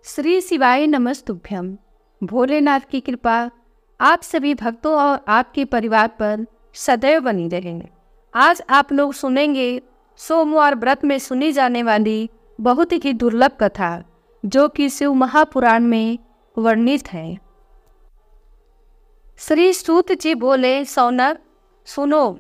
श्री शिवाय नमस्तुभ्यम। भोलेनाथ की कृपा आप सभी भक्तों और आपके परिवार पर सदैव बनी रहे। आज आप लोग सुनेंगे सोमवार व्रत में सुनी जाने वाली बहुत ही दुर्लभ कथा जो कि शिव महापुराण में वर्णित है। श्री सूत जी बोले, सौनक सुनो,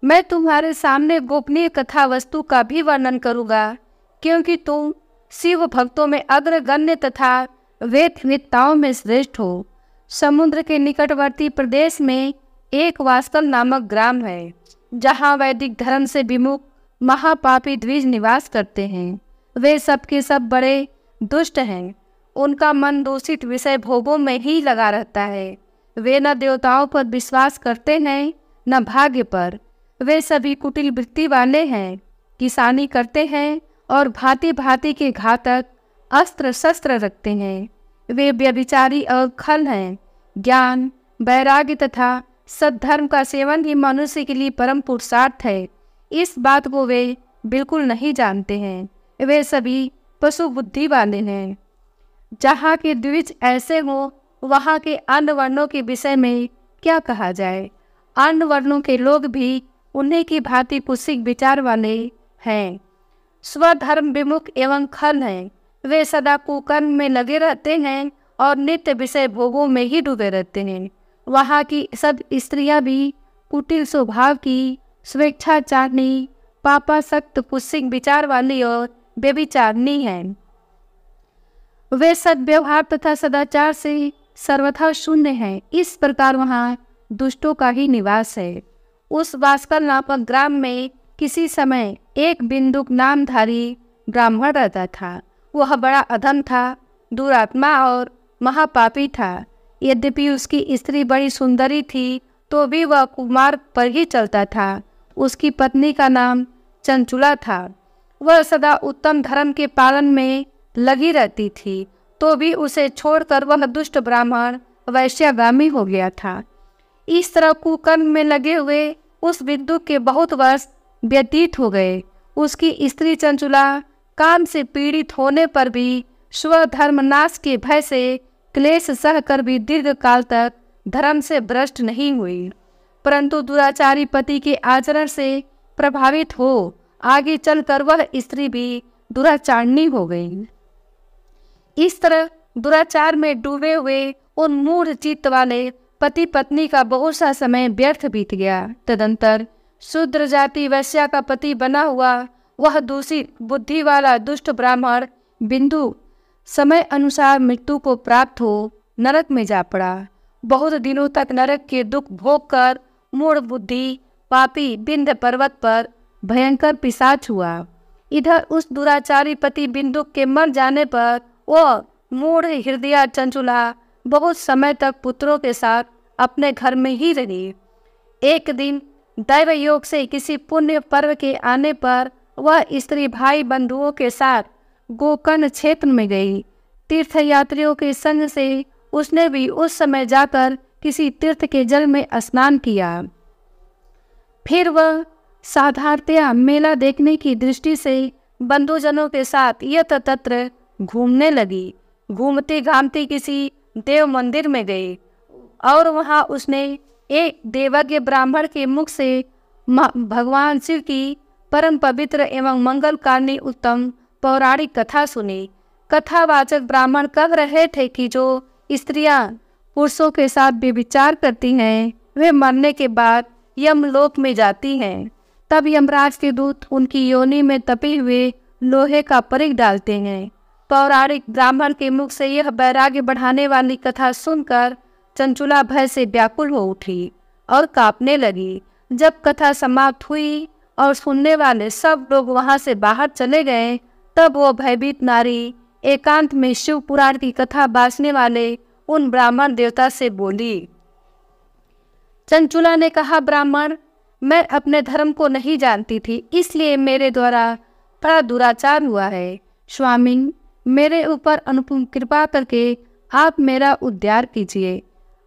मैं तुम्हारे सामने गोपनीय कथा वस्तु का भी वर्णन करूँगा, क्योंकि तुम शिव भक्तों में अग्रगण्य तथा वेदविद्ताओं में श्रेष्ठ हो। समुद्र के निकटवर्ती प्रदेश में एक वास्कल नामक ग्राम है, जहाँ वैदिक धर्म से विमुख महापापी द्विज निवास करते हैं। वे सबके सब बड़े दुष्ट हैं। उनका मन दूषित विषय भोगों में ही लगा रहता है। वे न देवताओं पर विश्वास करते हैं न भाग्य पर। वे सभी कुटिल वृत्ति वाले हैं, किसानी करते हैं और भांति भांति के घातक अस्त्र शस्त्र रखते हैं। वे व्यभिचारी और खल हैं। ज्ञान, वैराग्य तथा सद्धर्म का सेवन ही मनुष्य के लिए परम पुरुषार्थ है। इस बात को वे बिल्कुल नहीं जानते हैं। वे सभी पशु बुद्धि वाले हैं। जहाँ के द्विज ऐसे हों, वहाँ के अन्य वर्णों के विषय में क्या कहा जाए। अन्य वर्णों के लोग भी उन्हीं की भांति कुत्सित विचार वाले हैं। स्वधर्म विमुख एवं खल हैं। वे सदा कुकर्म में लगे रहते हैं और नित्य विषय भोगों में ही डूबे रहते हैं। वहाँ की सब स्त्रियां भी कुटिल स्वभाव की, स्वेच्छाचारिणी, पापासक्त, कुत्सित विचार वाली और व्यभिचारिणी हैं। वे सद्व्यवहार तथा सदाचार से सर्वथा शून्य हैं। इस प्रकार वहाँ दुष्टों का ही निवास है। उस वास्कल नामक ग्राम में किसी समय एक बिंदुक नामधारी ब्राह्मण रहता था। वह बड़ा अधम था, दुरात्मा और महापापी था। यद्यपि उसकी स्त्री बड़ी सुंदरी थी, तो भी वह कुमार्ग पर ही चलता था। उसकी पत्नी का नाम चंचुला था। वह सदा उत्तम धर्म के पालन में लगी रहती थी, तो भी उसे छोड़कर वह दुष्ट ब्राह्मण वैश्यागामी हो गया था। इस तरह कुकर्म में लगे हुए उस बिंदुक के बहुत वर्ष व्यतीत हो गए। उसकी स्त्री चंचुला काम से पीड़ित होने पर भी स्वधर्म नाश के भय से क्लेश सहकर भी दीर्घ काल तक धर्म से भ्रष्ट नहीं हुई, परंतु दुराचारी पति के आचरण से प्रभावित हो आगे चलकर वह स्त्री भी दुराचारणी हो गई। इस तरह दुराचार में डूबे हुए उन मूढ़ चित्त वाले पति पत्नी का बहुत सा समय व्यर्थ बीत गया। तदंतर शूद्र जाति वैश्या का पति बना हुआ वह दूषित बुद्धि वाला दुष्ट ब्राह्मण बिंदु समय अनुसार मृत्यु को प्राप्त हो नरक में जा पड़ा। बहुत दिनों तक नरक के दुख भोग कर मूढ़ बुद्धि पापी विंध्य पर्वत पर भयंकर पिशाच हुआ। इधर उस दुराचारी पति बिंदु के मर जाने पर वह मूढ़ हृदया चंचुला बहुत समय तक पुत्रों के साथ अपने घर में ही रही। एक दिन दैव योग से किसी पुण्य पर्व के आने पर वह स्त्री भाई बंधुओं के साथ गोकर्ण क्षेत्र में गई। तीर्थ यात्रियों के संग से उसने भी उस समय जाकर किसी तीर्थ के जल में स्नान किया। फिर वह साधारणतया मेला देखने की दृष्टि से बंधुजनों के साथ यत्र तत्र घूमने लगी। घूमते घामते किसी देव मंदिर में गई और वहाँ उसने एक देवज्ञ ब्राह्मण के मुख से भगवान शिव की परम पवित्र एवं मंगलकारिणी उत्तम पौराणिक कथा सुनी। कथावाचक ब्राह्मण कह रहे थे कि जो स्त्रियां पुरुषों के साथ व्यभिचार करती हैं, वे मरने के बाद यमलोक में जाती हैं। तब यमराज के दूत उनकी योनि में तपे हुए लोहे का परिघ डालते हैं। पौराणिक ब्राह्मण के मुख से यह वैराग्य बढ़ाने वाली कथा सुनकर चंचुला भय से व्याकुल हो उठी और कांपने लगी। जब कथा समाप्त हुई और सुनने वाले सब लोग वहां से बाहर चले गए, तब वो भयभीत नारी एकांत में शिव पुराण की कथा बांसने वाले उन ब्राह्मण देवता से बोली। चंचुला ने कहा, ब्राह्मण, मैं अपने धर्म को नहीं जानती थी, इसलिए मेरे द्वारा बड़ा दुराचार हुआ है। स्वामी, मेरे ऊपर अनुपम कृपा करके आप मेरा उद्धार कीजिए।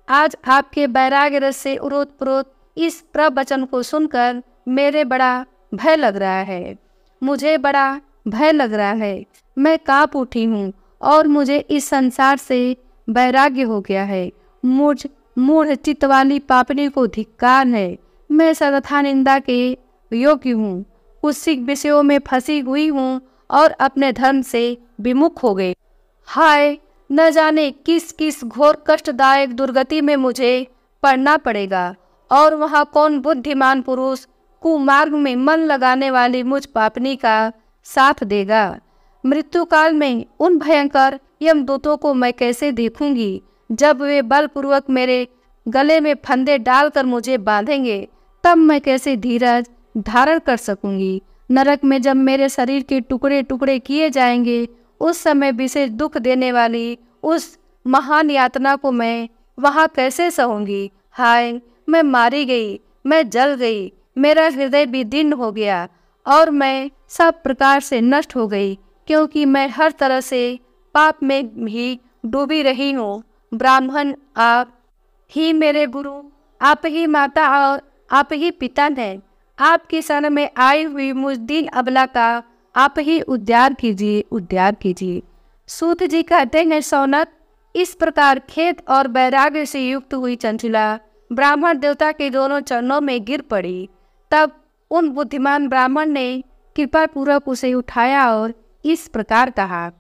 आज आपके वैराग्य रस से ओतप्रोत इस प्रवचन को सुनकर मेरे बड़ा भय लग रहा है। मुझे बड़ा भय लग रहा है। मैं कांप उठी हूँ और मुझे इस संसार से वैराग्य हो गया है। मुझ मूढ़ चित्त वाली पापनी को धिक्कार है। मैं सर्वथा निंदा के योग्य हूँ, कुत्सित विषयों में फंसी हुई हूँ और अपने धर्म से विमुख हो गई। हाय, न जाने किस किस घोर कष्टदायक दुर्गति में मुझे पड़ना पड़ेगा, और वहाँ कौन बुद्धिमान पुरुष कुमार्ग में मन लगाने वाली मुझ पापनी का साथ देगा। मृत्यु काल में उन भयंकर यमदूतों को मैं कैसे देखूंगी, जब वे बलपूर्वक मेरे गले में फंदे डालकर मुझे बांधेंगे, तब मैं कैसे धीरज धारण कर सकूंगी। नरक में जब मेरे शरीर के टुकड़े टुकड़े किए जाएंगे, उस समय विशेष दुख देने वाली उस महान यातना को मैं वहाँ कैसे सहूंगी। हाय, मैं मारी गई, मैं जल गई, मेरा हृदय भी दीन हो गया और मैं सब प्रकार से नष्ट हो गई, क्योंकि मैं हर तरह से पाप में ही डूबी रही हूँ। ब्राह्मण, आप ही मेरे गुरु, आप ही माता और आप ही पिता हैं। आपकी शरण में आई हुई मुझ दीन अबला का आप ही उद्धार कीजिए, उद्धार कीजिए। सूत जी कहते हैं, सौनक, इस प्रकार खेद और वैराग्य से युक्त हुई चंचला ब्राह्मण देवता के दोनों चरणों में गिर पड़ी। तब उन बुद्धिमान ब्राह्मण ने कृपा पूर्वक उसे उठाया और इस प्रकार कहा।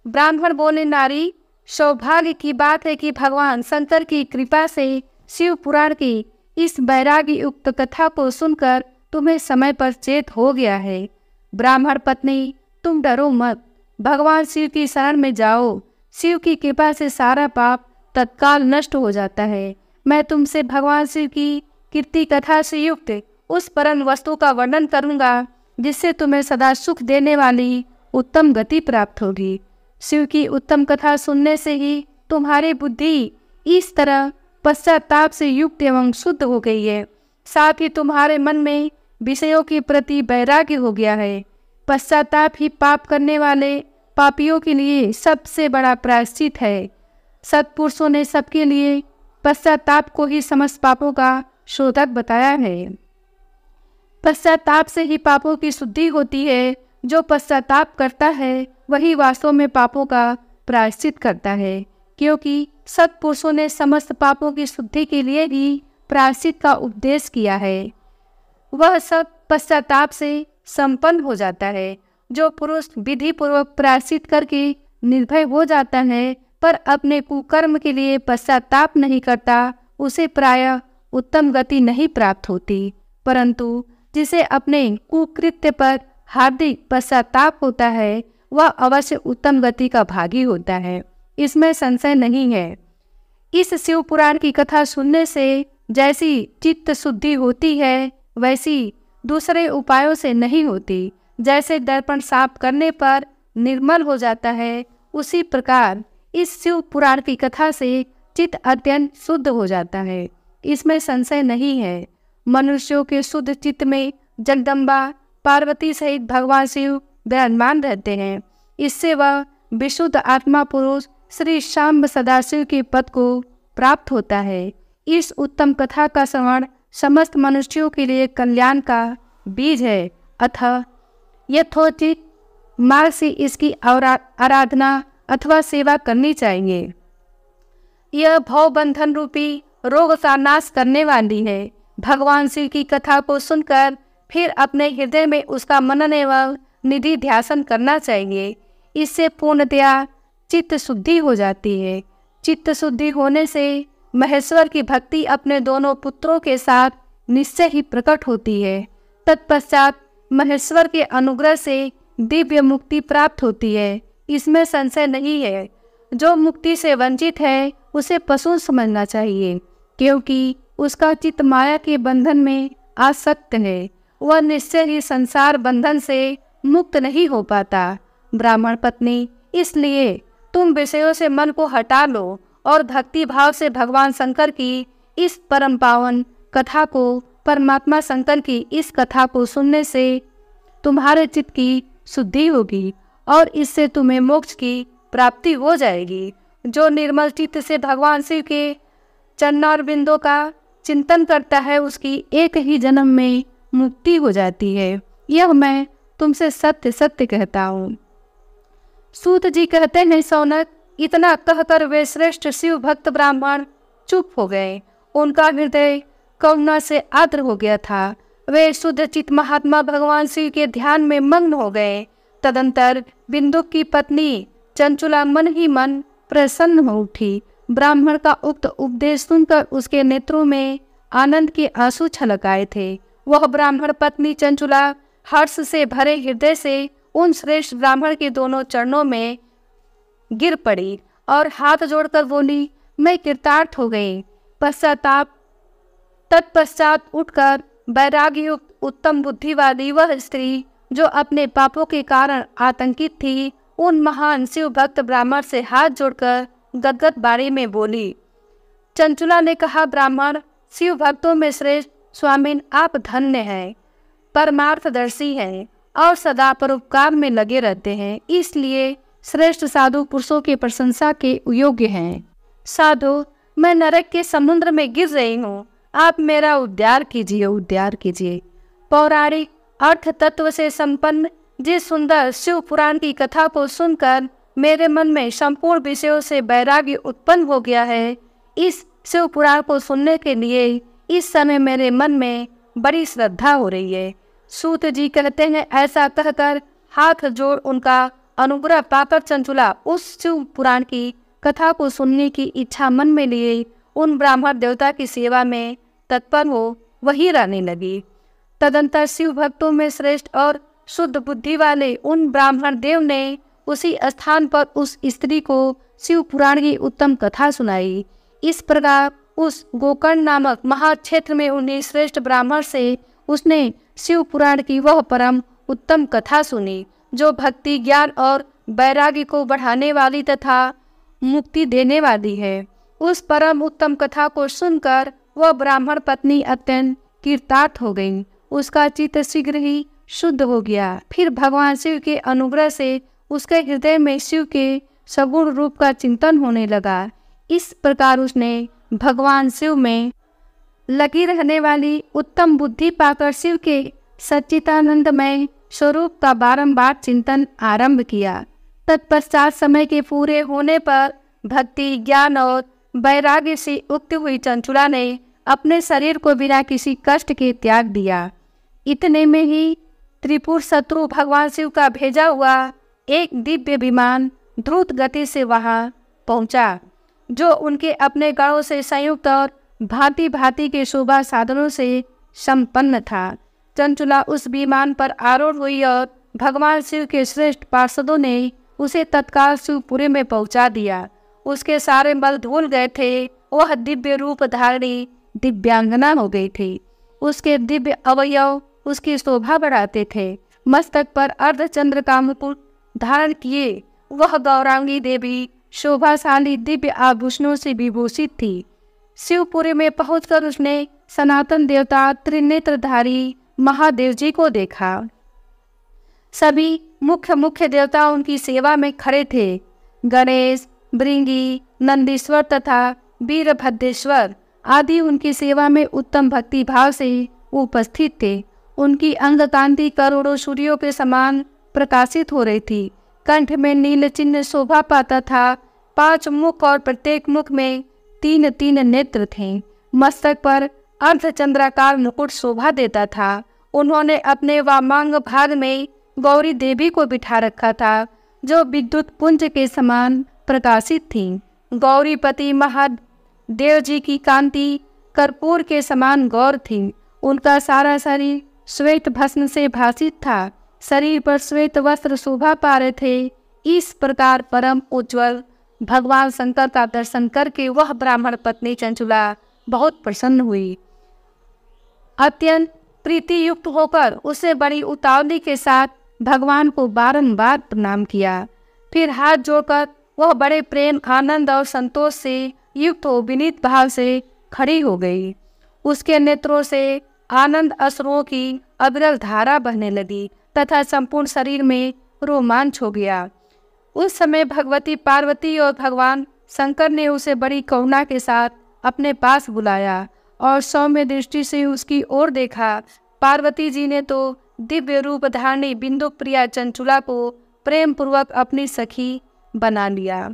ब्राह्मण बोले, नारी, सौभाग्य की बात है कि भगवान शंकर की कृपा से शिव पुराण की इस वैराग्य युक्त कथा को सुनकर तुम्हें समय पर चेत हो गया है। ब्राह्मण पत्नी, तुम डरो मत, भगवान शिव की शरण में जाओ। शिव की कृपा से सारा पाप तत्काल नष्ट हो जाता है। मैं तुमसे भगवान शिव की कीर्ति कथा से युक्त उस परम वस्तु का वर्णन करूंगा, जिससे तुम्हें सदा सुख देने वाली उत्तम गति प्राप्त होगी। शिव की उत्तम कथा सुनने से ही तुम्हारी बुद्धि इस तरह पश्चाताप से युक्त एवं शुद्ध हो गई है, साथ ही तुम्हारे मन में विषयों के प्रति वैराग्य हो गया है। पश्चाताप ही पाप करने वाले पापियों के लिए सबसे बड़ा प्रायश्चित है। सत्पुरुषों ने सबके लिए पश्चाताप को ही समस्त पापों का शोधक बताया है। पश्चाताप से ही पापों की शुद्धि होती है। जो पश्चाताप करता है वही वास्तव में पापों का प्रायश्चित करता है, क्योंकि सत्पुरुषों ने समस्त पापों की शुद्धि के लिए ही प्रायश्चित का उपदेश किया है। वह सब पश्चाताप से संपन्न हो जाता है। जो पुरुष विधि पूर्वक प्रायश्चित करके निर्भय हो जाता है, पर अपने कुकर्म के लिए पश्चाताप नहीं करता, उसे प्रायः उत्तम गति नहीं प्राप्त होती। परंतु जिसे अपने कुकृत्य पर हार्दिक पश्चाताप होता है, वह अवश्य उत्तम गति का भागी होता है, इसमें संशय नहीं है। इस शिव पुराण की कथा सुनने से जैसी चित्त शुद्धि होती है, वैसी दूसरे उपायों से नहीं होती। जैसे दर्पण साफ करने पर निर्मल हो जाता है, उसी प्रकार इस शिव पुराण की कथा से चित्त अत्यंत शुद्ध हो जाता है, इसमें संशय नहीं है। मनुष्यों के शुद्ध चित्त में जगदम्बा पार्वती सहित भगवान शिव विराजमान रहते हैं। इससे वह विशुद्ध आत्मा पुरुष श्री शाम्ब सदाशिव के पद को प्राप्त होता है। इस उत्तम कथा का श्रवण समस्त मनुष्यों के लिए कल्याण का बीज है, अतः यथोचित मार्ग से इसकी आराधना अथवा सेवा करनी चाहिए। यह भवबंधन रूपी रोग का नाश करने वाली है। भगवान शिव की कथा को सुनकर फिर अपने हृदय में उसका मनन एवं निधि ध्यान करना चाहिए। इससे पूर्णतया चित्त शुद्धि हो जाती है। चित्त शुद्धि होने से महेश्वर की भक्ति अपने दोनों पुत्रों के साथ निश्चय ही प्रकट होती है। तत्पश्चात महेश्वर के अनुग्रह से दिव्य मुक्ति प्राप्त होती है, इसमें संशय नहीं है। जो मुक्ति से वंचित है उसे पशु समझना चाहिए, क्योंकि उसका चित्त माया के बंधन में आसक्त है। वह निश्चय ही संसार बंधन से मुक्त नहीं हो पाता। ब्राह्मण पत्नी, इसलिए तुम विषयों से मन को हटा लो और भक्ति भाव से भगवान शंकर की इस परम पावन कथा को, परमात्मा शंकर की इस कथा को सुनने से तुम्हारे चित्त की शुद्धि होगी और इससे तुम्हें मोक्ष की प्राप्ति हो जाएगी। जो निर्मल चित्त से भगवान शिव के चरणों बिंदों का चिंतन करता है, उसकी एक ही जन्म में मुक्ति हो जाती है। यह मैं तुमसे सत्य सत्य कहता हूँ। सूत जी कहते हैं, सौनक, इतना कहकर वे श्रेष्ठ शिव भक्त ब्राह्मण चुप हो गए। उनका हृदय करुणा से आर्द्र हो गया था। वे शुद्ध चित्त महात्मा भगवान शिव के ध्यान में मग्न हो गए। तदंतर बिंदु की पत्नी चंचुला मन ही मन प्रसन्न हो उठी। ब्राह्मण का उक्त उपदेश सुनकर उसके नेत्रों में आनंद के आंसू छलक आए थे। वह ब्राह्मण पत्नी चंचुला हर्ष से भरे हृदय से उन श्रेष्ठ ब्राह्मण के दोनों चरणों में गिर पड़ी और हाथ जोड़कर बोली, मैं कृतार्थ हो गई। तत्पश्चात उठकर वैराग्ययुक्त उत्तम बुद्धि वाली वह स्त्री, जो अपने पापों के कारण आतंकित थी, उन महान शिव भक्त ब्राह्मण से हाथ जोड़कर गदगद बाणी में बोली। चंचुला ने कहा, ब्राह्मण, शिव भक्तों में श्रेष्ठ स्वामिन, आप धन्य हैं, परमार्थदर्शी हैं और सदा परोपकार में लगे रहते हैं, इसलिए श्रेष्ठ साधु पुरुषों की प्रशंसा के योग्य हैं। साधु, मैं नरक के समुद्र में गिर रही हूँ, आप मेरा उद्धार कीजिए, उद्धार कीजिए। पौराणिक अर्थ तत्व से संपन्न जिस सुंदर शिव पुराण की कथा को सुनकर मेरे मन में संपूर्ण विषयों से वैराग्य उत्पन्न हो गया है। इस शिव पुराण को सुनने के लिए इस समय मेरे मन में बड़ी श्रद्धा हो रही है। सूत जी कहते हैं, ऐसा कहकर हाथ जोड़ उनका अनुग्रह पाकर चंचुला उस शिव पुराण की कथा को सुनने की इच्छा मन में लिए उन ब्राह्मण देवता की सेवा में तत्पर हो वही रहने लगी। तदंतर शिव भक्तों में श्रेष्ठ और शुद्ध बुद्धि वाले उन ब्राह्मण देव ने उसी स्थान पर उस स्त्री को शिव पुराण की उत्तम कथा सुनाई। इस प्रकार उस गोकर्ण नामक महाक्षेत्र में उन्हीं श्रेष्ठ ब्राह्मण से उसने शिव पुराण की वह परम उत्तम कथा सुनी, जो भक्ति, ज्ञान और वैराग्य को बढ़ाने वाली तथा मुक्ति देने वाली है। उस परम उत्तम कथा को सुनकर वह ब्राह्मण पत्नी अत्यंत कृतार्थ हो गई। उसका चित्त शीघ्र ही शुद्ध हो गया। फिर भगवान शिव के अनुग्रह से उसके हृदय में शिव के सगुण रूप का चिंतन होने लगा। इस प्रकार उसने भगवान शिव में लगी रहने वाली उत्तम बुद्धि पाकर शिव के सच्चिदानंदमय स्वरूप का बारंबार चिंतन आरंभ किया। तत्पश्चात समय के पूरे होने पर भक्ति, ज्ञान और वैराग्य से उक्त हुई चंचुला ने अपने शरीर को बिना किसी कष्ट के त्याग दिया। इतने में ही त्रिपुर शत्रु भगवान शिव का भेजा हुआ एक दिव्य विमान द्रुत गति से वहां पहुंचा, जो उनके अपने गणों से संयुक्त और भांति भांति के शोभा साधनों से संपन्न था। चंचुला उस विमान पर आरूढ़ हुई और भगवान शिव के श्रेष्ठ पार्षदों ने उसे तत्काल शिवपुरी में पहुंचा दिया। उसके सारे बल धुल गए थे। वह दिव्य रूप धारणी दिव्यांगना हो गई थी। उसके दिव्य अवयव उसकी शोभा बढ़ाते थे। मस्तक पर अर्धचंद्र का मुकुट धारण किए वह गौरांगी देवी शोभाशाली दिव्य आभूषणों से विभूषित थी। शिवपुरी में पहुंचकर उसने सनातन देवता त्रिनेत्रधारी महादेव जी को देखा। सभी मुख्य देवता उनकी सेवा में खड़े थे। गणेश, भृंगी, नंदीश्वर तथा वीरभद्रेश्वर आदि उनकी सेवा में उत्तम भक्ति भाव से उपस्थित थे। उनकी अंग कांति करोड़ों सूर्यों के समान प्रकाशित हो रही थी। कंठ में नील चिन्ह शोभा पाता था। 5 मुख और प्रत्येक मुख में 3 नेत्र थे। मस्तक पर अर्धचंद्राकार मुकुट शोभा देता था। उन्होंने अपने वामांग भाग में गौरी देवी को बिठा रखा था, जो विद्युत पुंज के समान प्रकाशित थी। गौरीपति महादेव जी की कांति कर्पूर के समान गौर थी। उनका सारा शरीर श्वेत भस्म से भासित था। शरीर पर श्वेत वस्त्र शोभा पा रहे थे। इस प्रकार परम उज्ज्वल भगवान शंकर का दर्शन करके वह ब्राह्मण पत्नी चंचुला बहुत प्रसन्न हुई। अत्यंत प्रीति युक्त होकर उसे बड़ी उतावली के साथ भगवान को बारंबार प्रणाम किया। फिर हाथ जोड़कर वह बड़े प्रेम, आनंद और संतोष से युक्त हो विनीत भाव से खड़ी हो गई। उसके नेत्रों से आनंद अश्रुओं की अविरल धारा बहने लगी तथा संपूर्ण शरीर में रोमांच हो गया। उस समय भगवती पार्वती और भगवान शंकर ने उसे बड़ी करुणा के साथ अपने पास बुलाया और सौम्य दृष्टि से उसकी ओर देखा। पार्वती जी ने तो दिव्य रूप धारणी बिंदु प्रिया चंचुला को प्रेम पूर्वक अपनी सखी बना लिया।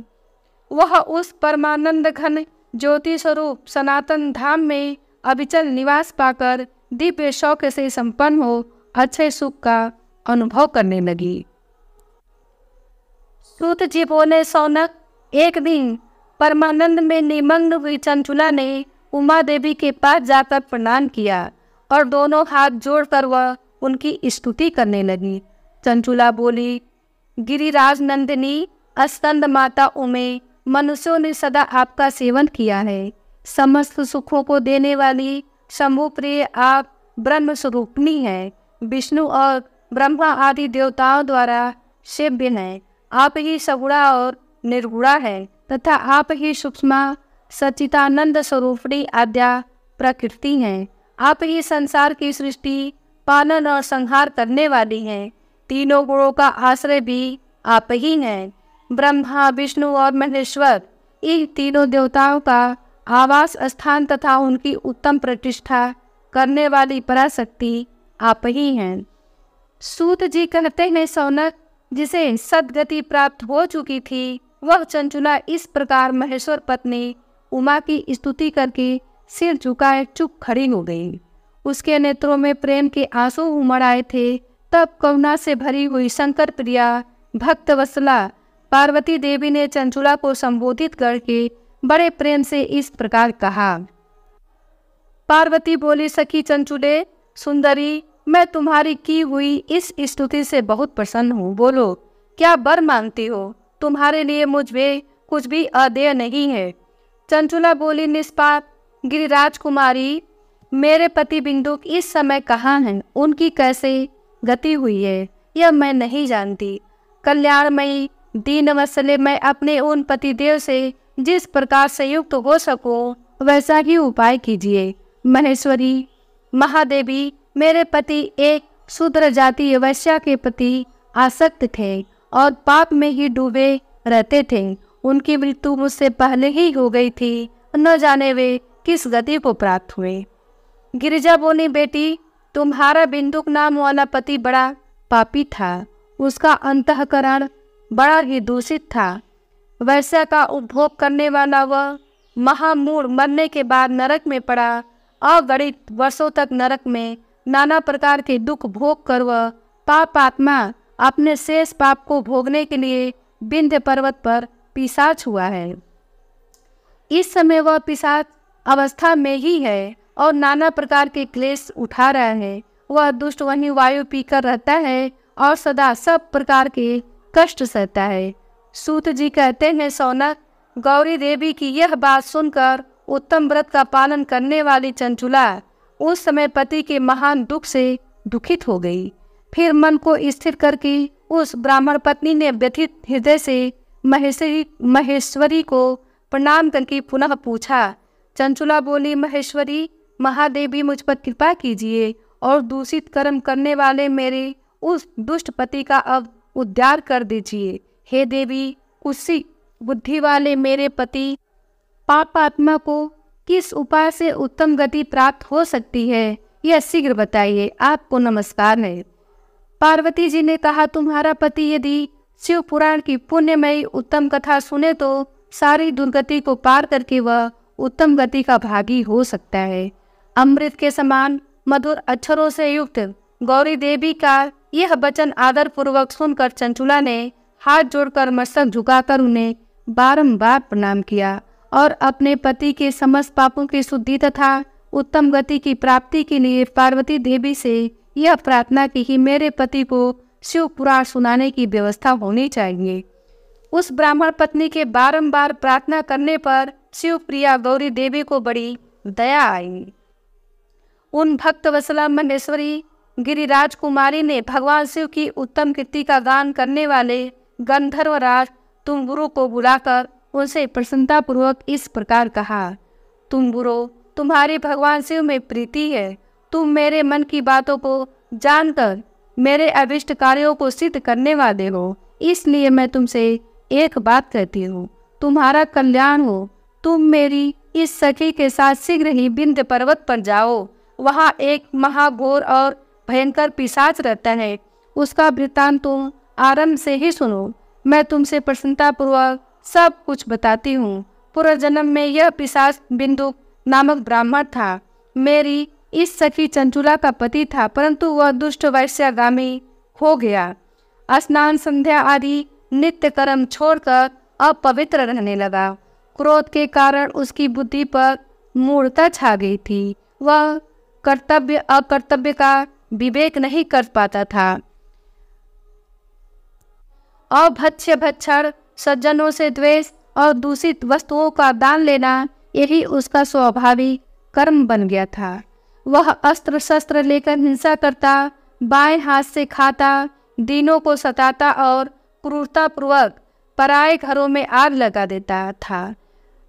वह उस परमानंद घन ज्योति स्वरूप सनातन धाम में अविचल निवास पाकर दिव्य शौक से संपन्न हो अच्छे सुख का अनुभव करने लगी। सूत जी बोले, सौनक, एक दिन परमानंद में निमग्न हुई चंचुला ने उमा देवी के पास जाकर प्रणाम किया और दोनों हाथ जोड़कर वह उनकी स्तुति करने लगी। चंचुला बोली, गिरिराज नंदिनी, स्कंद माता उमे, मनुष्यों ने सदा आपका सेवन किया है। समस्त सुखों को देने वाली शंभु प्रिय आप ब्रह्म स्वरूपिणी हैं। विष्णु और ब्रह्मा आदि देवताओं द्वारा सेव्य हैं। आप ही सगुणा और निर्गुणा है तथा आप ही सूक्ष्म सच्चिदानंद स्वरूपिणी आद्या प्रकृति हैं। आप ही संसार की सृष्टि, पालन और संहार करने वाली हैं। तीनों गुणों का आश्रय भी आप ही हैं। ब्रह्मा, विष्णु और महेश्वर, इन तीनों देवताओं का आवास स्थान तथा उनकी उत्तम प्रतिष्ठा करने वाली पराशक्ति आप ही हैं। सूत जी कहते हैं, सौनक, जिसे सद्गति प्राप्त हो चुकी थी, वह चंचुला इस प्रकार महेश्वर पत्नी उमा की स्तुति करके सिर झुकाए चुप खड़ी हो गई। उसके नेत्रों में प्रेम के आंसू उमड़ आए थे। तब करुणा से भरी हुई शंकर प्रिया भक्त वत्सला पार्वती देवी ने चंचुला को संबोधित करके बड़े प्रेम से इस प्रकार कहा। पार्वती बोली, सखी चंचुले, सुंदरी, मैं तुम्हारी की हुई इस स्तुति से बहुत प्रसन्न हूँ। बोलो, क्या वर मांगती हो? तुम्हारे लिए मुझ में कुछ भी अदेय नहीं है। चंचुला बोली, निष्पाप गिरिराज कुमारी, मेरे पति बिंदुक इस समय कहाँ हैं? उनकी कैसे गति हुई है यह मैं नहीं जानती। कल्याणमयी दीनवत्सले, मैं अपने उन पतिदेव से जिस प्रकार से युक्त हो सकूं वैसा ही उपाय कीजिए। महेश्वरी, महादेवी, मेरे पति एक शूद्र जाति वैश्या के प्रति आसक्त थे और पाप में ही डूबे रहते थे। उनकी मृत्यु मुझसे पहले ही हो गई थी। न जाने वे किस गति को प्राप्त हुए। गिरिजा बोली, बेटी, तुम्हारा बिंदुक नाम वाला पति बड़ा पापी था। उसका अंतःकरण बड़ा ही दूषित था। वैश्या का उपभोग करने वाला वह महामूढ़ मरने के बाद नरक में पड़ा। अगणित वर्षों तक नरक में नाना प्रकार के दुख भोग कर वह पाप आत्मा अपने शेष पाप को भोगने के लिए विंध्य पर्वत पर पिशाच हुआ है। इस समय वह पिशाच अवस्था में ही है और नाना प्रकार के क्लेश उठा रहा है। वह दुष्ट वहीं वायु पीकर रहता है और सदा सब प्रकार के कष्ट सहता है। सूत जी कहते हैं, सौनक, गौरी देवी की यह बात सुनकर उत्तम व्रत का पालन करने वाली चंचुला उस समय पति के महान दुख से दुखित हो गई। फिर मन को स्थिर करके उस ब्राह्मण पत्नी ने व्यथित हृदय से महेश्वरी को प्रणाम करके पुनः पूछा। चंचुला बोली, महेश्वरी, महादेवी, मुझ पर कृपा कीजिए और दूषित कर्म करने वाले मेरे उस दुष्ट पति का अब उद्धार कर दीजिए। हे देवी, कुत्सित बुद्धि वाले मेरे पति पापात्मा को किस उपाय से उत्तम गति प्राप्त हो सकती है, यह शीघ्र बताइए। आपको नमस्कार है। पार्वती जी ने कहा, तुम्हारा पति यदि शिव पुराण की पुण्यमयी उत्तम कथा सुने तो सारी दुर्गति को पार करके वह उत्तम गति का भागी हो सकता है। अमृत के समान मधुर अक्षरों से युक्त गौरी देवी का यह वचन आदर पूर्वक सुनकर चंचुला ने हाथ जोड़कर मस्तक झुकाकर उन्हें बारंबार प्रणाम किया और अपने पति के समस्त पापों की शुद्धि तथा उत्तम गति की प्राप्ति के लिए पार्वती देवी से यह प्रार्थना की कि मेरे पति को शिव पुराण सुनाने की व्यवस्था होनी चाहिए। उस ब्राह्मण पत्नी के बारंबार प्रार्थना करने पर शिव प्रिया गौरी देवी को बड़ी दया आई। उन भक्त वत्सला महेश्वरी गिरिराज कुमारी ने भगवान शिव की उत्तम कीर्ति का गान करने वाले गंधर्वराज तुम्बुरु को बुलाकर उनसे प्रसन्नता पूर्वक इस प्रकार कहा, तुम्बुरो, तुम्हारी भगवान शिव में प्रीति है। तुम मेरे मन की बातों को जानकर मेरे अभिष्ट कार्यों को सिद्ध करने वाले हो, इसलिए मैं तुमसे एक बात कहती हूँ, तुम्हारा कल्याण हो। तुम मेरी इस सखी के साथ शीघ्र ही विंध्य पर्वत पर जाओ। वहाँ एक महाघोर और भयंकर पिशाच रहता है। उसका वृत्तांत तुम आरंभ से ही सुनो। मैं तुमसे प्रसन्नतापूर्वक सब कुछ बताती हूँ। पूर्व जन्म में यह पिशाच बिंदु नामक ब्राह्मण था। मेरी इस सखी चंचुला का पति था, परंतु वह दुष्ट वैश्यागामी हो गया। स्नान संध्या आदि नित्य कर्म छोड़कर अपवित्र रहने लगा। क्रोध के कारण उसकी बुद्धि पर मूढ़ता छा गई थी। वह कर्तव्य अकर्तव्य का विवेक नहीं कर पाता था। अभक्ष्य भक्षण, सज्जनों से द्वेष और दूषित वस्तुओं का दान लेना, यही उसका स्वाभाविक कर्म बन गया था। वह अस्त्र शस्त्र लेकर हिंसा करता, बाएं हाथ से खाता, दीनों को सताता और क्रूरतापूर्वक पराये घरों में आग लगा देता था।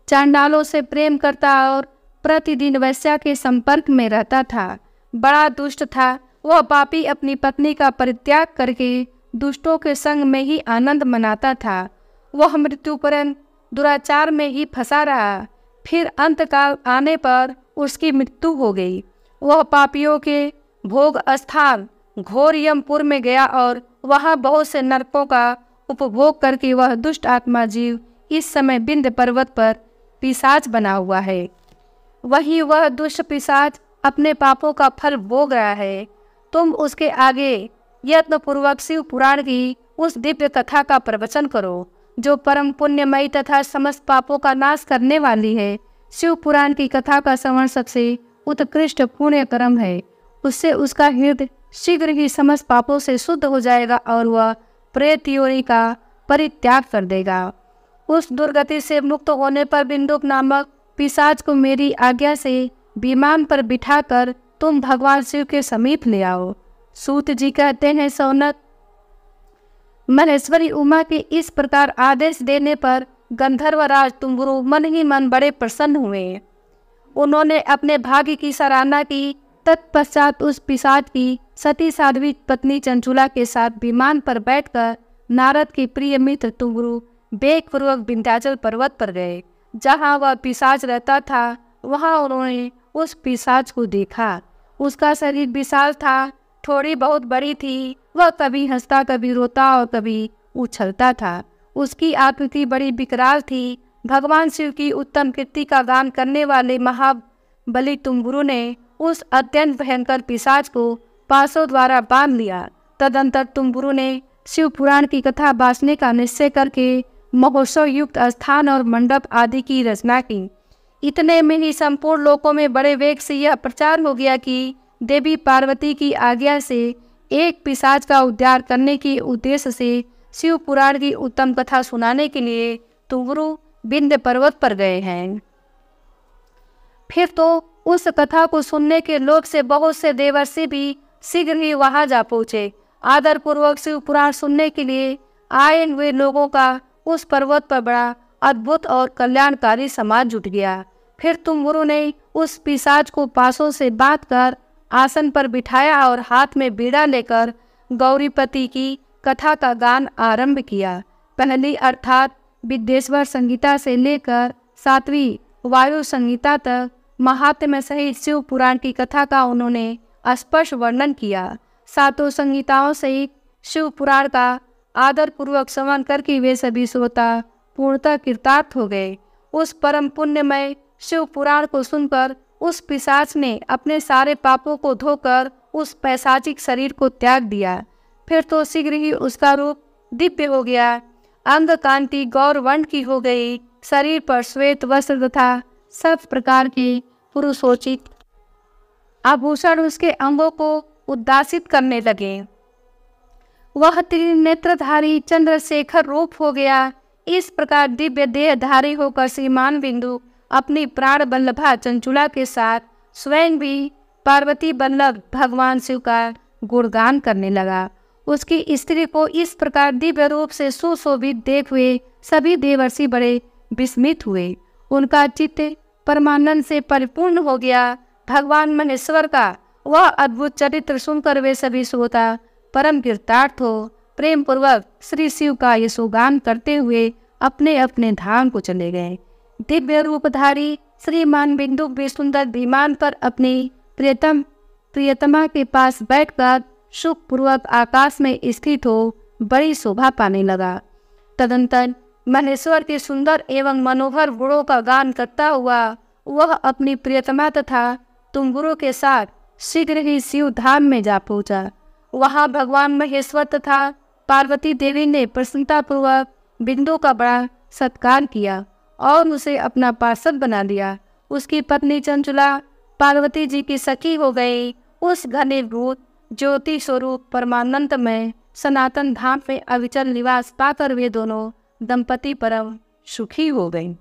चांडालों से प्रेम करता और प्रतिदिन वैश्या के संपर्क में रहता था। बड़ा दुष्ट था। वह पापी अपनी पत्नी का परित्याग करके दुष्टों के संग में ही आनंद मनाता था। वह मृत्युपर्यंत दुराचार में ही फंसा रहा। फिर अंतकाल आने पर उसकी मृत्यु हो गई। वह पापियों के भोग स्थान घोर यमपुर में गया और वहाँ बहुत से नरकों का उपभोग करके वह दुष्ट आत्मा जीव इस समय विंध्य पर्वत पर पिशाच बना हुआ है। वहीं वह दुष्ट पिशाच अपने पापों का फल भोग रहा है। तुम उसके आगे यत्नपूर्वक शिव पुराण की उस दिव्य कथा का प्रवचन करो, जो परम पुण्यमयी तथा समस्त पापों का नाश करने वाली है। शिव पुराण की कथा का श्रवण सबसे उत्कृष्ट पुण्य कर्म है। उससे उसका हृदय शीघ्र ही समस्त पापों से शुद्ध हो जाएगा और वह प्रेत योनि का परित्याग कर देगा। उस दुर्गति से मुक्त होने पर बिंदुक नामक पिशाच को मेरी आज्ञा से विमान पर बिठाकर तुम भगवान शिव के समीप ले आओ। सूत जी कहते हैं, सौनक, महेश्वरी उमा के इस प्रकार आदेश देने पर गंधर्वराज तुम्बुरु मन ही मन बड़े प्रसन्न हुए। उन्होंने अपने भाग्य की सराहना की। तत्पश्चात उस पिशाच की सती साध्वी पत्नी चंचुला के साथ विमान पर बैठकर नारद के प्रिय मित्र तुम्बुरु वेगपूर्वक विंध्याचल पर्वत पर गए। जहाँ वह पिशाच रहता था, वहाँ उन्होंने उस पिशाच को देखा। उसका शरीर विशाल था, थोड़ी बहुत बड़ी थी। वह कभी हंसता, कभी रोता और कभी उछलता था। उसकी आकृति बड़ी विकराल थी। भगवान शिव की उत्तम कीर्ति का गान करने वाले महाबली तुम्बुरु ने उस अत्यंत भयंकर पिशाच को पासों द्वारा बांध लिया। तदंतर तुम्बुरु ने शिव पुराण की कथा बांटने का निश्चय करके महोत्सव युक्त स्थान और मंडप आदि की रचना की। इतने में ही संपूर्ण लोकों में बड़े वेग से यह प्रचार हो गया कि देवी पार्वती की आज्ञा से एक पिशाच का उद्धार करने के उद्देश्य से शिव पुराण की उत्तम कथा सुनाने के लिए तुम्बुरु विंध्य पर्वत पर गए हैं। फिर तो उस कथा को सुनने के लोभ से बहुत से देवर्षि भी शीघ्र ही वहां जा पहुंचे। आदर पूर्वक शिव पुराण सुनने के लिए आए हुए लोगों का उस पर्वत पर बड़ा अद्भुत और कल्याणकारी समाज जुट गया। फिर तुम्बुरु ने उस पिशाच को पासों से बांधकर आसन पर बिठाया और हाथ में बीड़ा लेकर गौरीपति की कथा का गान आरंभ किया। पहली अर्थात विद्येश्वर संगीता से लेकर 7वीं वायु संगीता तक महात्म्य सहित शिव पुराण की कथा का उन्होंने स्पष्ट वर्णन किया। 7 संगीताओं सहित शिव पुराण का आदर पूर्वक श्रवण करके वे सभी श्रोता पूर्णतः कृतार्थ हो गए। उस परम पुण्यमय शिव पुराण को सुनकर उस पिशाच ने अपने सारे पापों को धोकर उस पैशाचिक शरीर को त्याग दिया। फिर तो शीघ्र ही उसका रूप दिव्य हो गया। अंग कांति गौर वर्ण की हो गई। शरीर पर श्वेत वस्त्र तथा सब प्रकार के पुरुषोचित आभूषण उसके अंगों को उद्दासित करने लगे। वह त्रिनेत्रधारी चंद्रशेखर रूप हो गया। इस प्रकार दिव्य देहधारी होकर श्रीमान बिंदु अपनी प्राण बल्लभा चंचुला के साथ स्वयं भी पार्वती बल्लभ भगवान शिव का गुणगान करने लगा। उसकी स्त्री को इस प्रकार दिव्य रूप से सुशोभित देख हुए सभी देवर्षि बड़े विस्मित हुए। उनका चित्त परमानंद से परिपूर्ण हो गया। भगवान महेश्वर का वह अद्भुत चरित्र सुनकर वे सभी श्रोता परम कृतार्थ हो प्रेम पूर्वक श्री शिव का यशोगान करते हुए अपने अपने धाम को चले गए। दिव्य रूपधारी श्रीमान बिंदु भी सुंदर विमान पर अपनी प्रियतमा के पास बैठकर सुखपूर्वक आकाश में स्थित हो बड़ी शोभा पाने लगा। तदंतर महेश्वर के सुंदर एवं मनोहर गुणों का गान करता हुआ वह अपनी प्रियतमा तथा तुम्बुरों के साथ शीघ्र ही शिव धाम में जा पहुंचा। वहां भगवान महेश्वर तथा पार्वती देवी ने प्रसन्नतापूर्वक बिंदु का बड़ा सत्कार किया और उसे अपना पार्षद बना दिया। उसकी पत्नी चंचुला पार्वती जी की सखी हो गई। उस घनीभूत ज्योति स्वरूप परमानंद में सनातन धाम में अविचल निवास पाकर वे दोनों दंपति परम सुखी हो गए।